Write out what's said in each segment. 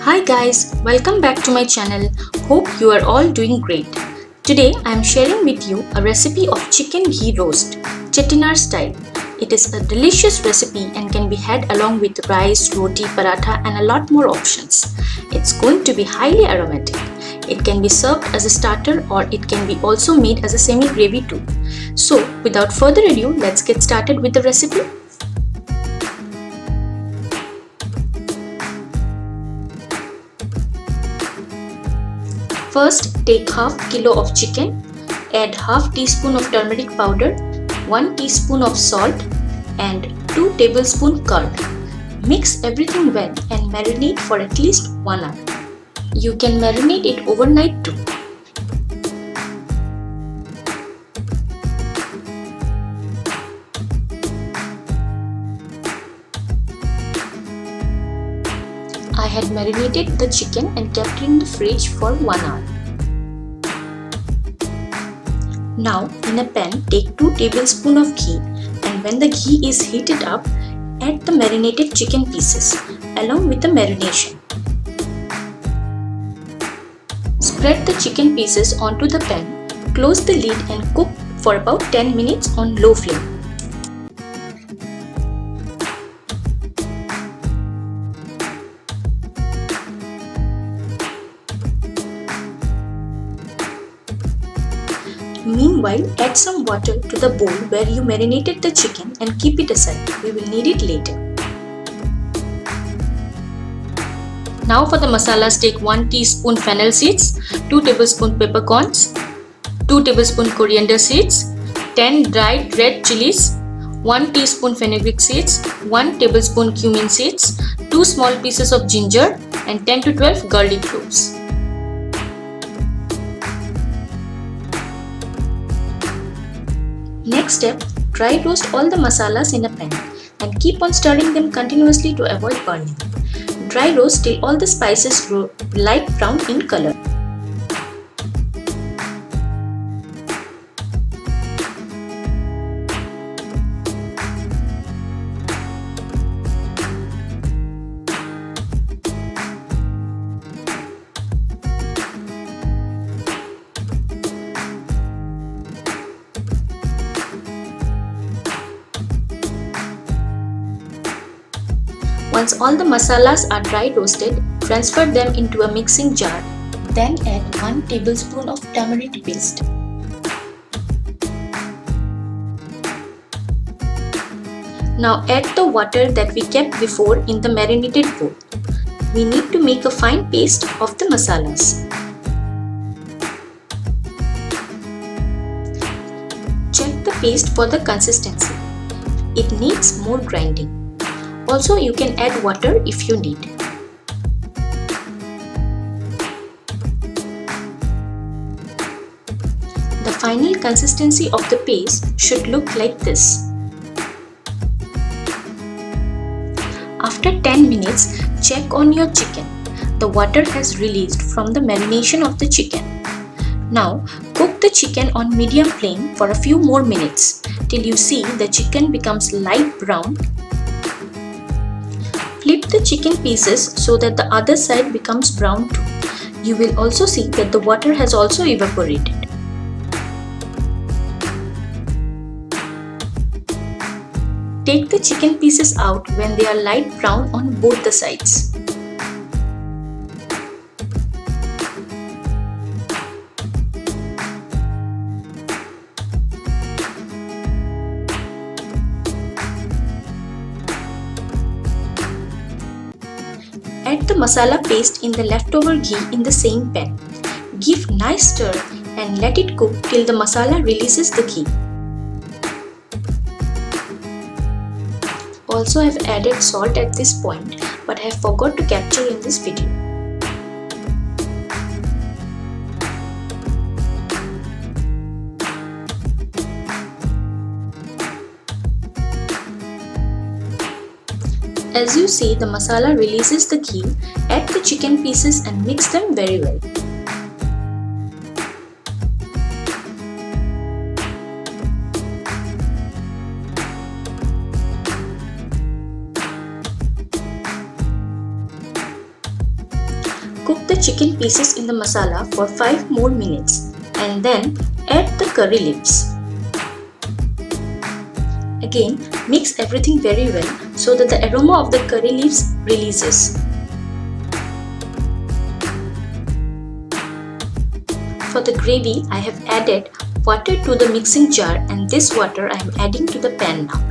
Hi guys, welcome back to my channel. Hope you are all doing great. Today I am sharing with you a recipe of chicken ghee roast, Chettinad Style. It is a delicious recipe and can be had along with rice, roti, paratha and a lot more options. It's going to be highly aromatic. It can be served as a starter or it can be also made as a semi-gravy too. So without further ado, let's get started with the recipe. First, take half kilo of chicken, add half teaspoon of turmeric powder, 1 teaspoon of salt and 2 tablespoon curd. Mix everything well and marinate for at least 1 hour. You can marinate it overnight too. I had marinated the chicken and kept it in the fridge for 1 hour. Now in a pan take 2 tablespoons of ghee and when the ghee is heated up, add the marinated chicken pieces along with the marination. Spread the chicken pieces onto the pan, close the lid and cook for about 10 minutes on low flame. Meanwhile, add some water to the bowl where you marinated the chicken and keep it aside. We will need it later. Now for the masalas, take 1 teaspoon fennel seeds, 2 tablespoon peppercorns, 2 tablespoon coriander seeds, 10 dried red chilies, 1 teaspoon fenugreek seeds, 1 tablespoon cumin seeds, 2 small pieces of ginger and 10 to 12 garlic cloves. Next step, dry roast all the masalas in a pan and keep on stirring them continuously to avoid burning. Dry roast till all the spices grow light brown in color. Once all the masalas are dry roasted, transfer them into a mixing jar. Then add 1 tablespoon of turmeric paste. Now add the water that we kept before in the marinated bowl. We need to make a fine paste of the masalas. Check the paste for the consistency. It needs more grinding. Also, you can add water if you need. The final consistency of the paste should look like this. After 10 minutes, check on your chicken. The water has released from the marination of the chicken. Now, cook the chicken on medium flame for a few more minutes till you see the chicken becomes light brown. Flip the chicken pieces so that the other side becomes brown too. You will also see that the water has also evaporated. Take the chicken pieces out when they are light brown on both the sides. Add the masala paste in the leftover ghee in the same pan. Give nice stir and let it cook till the masala releases the ghee. Also, I have added salt at this point, but I have forgot to capture in this video. As you see, the masala releases the ghee. Add the chicken pieces and mix them very well. chicken pieces in the masala for 5 more minutes and then add the curry leaves. Again, mix everything very well so that the aroma of the curry leaves releases. For the gravy, I have added water to the mixing jar, and this water I am adding to the pan now.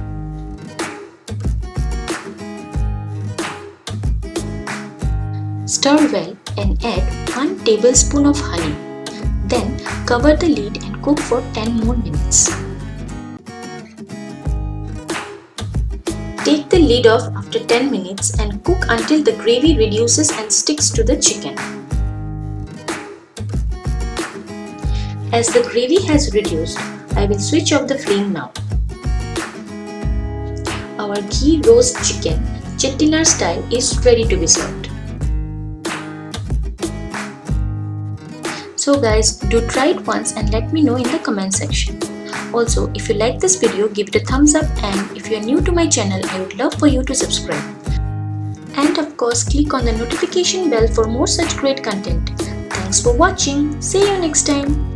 Stir well and add 1 tablespoon of honey. Then cover the lid and cook for 10 more minutes. Take the lid off after 10 minutes and cook until the gravy reduces and sticks to the chicken. As the gravy has reduced, I will switch off the flame now. Our ghee roast chicken, Chettinad Style, is ready to be served. So guys, do try it once and let me know in the comment section. Also, if you like this video, give it a thumbs up, and if you are new to my channel, I would love for you to subscribe. And of course, click on the notification bell for more such great content. Thanks for watching. See you next time.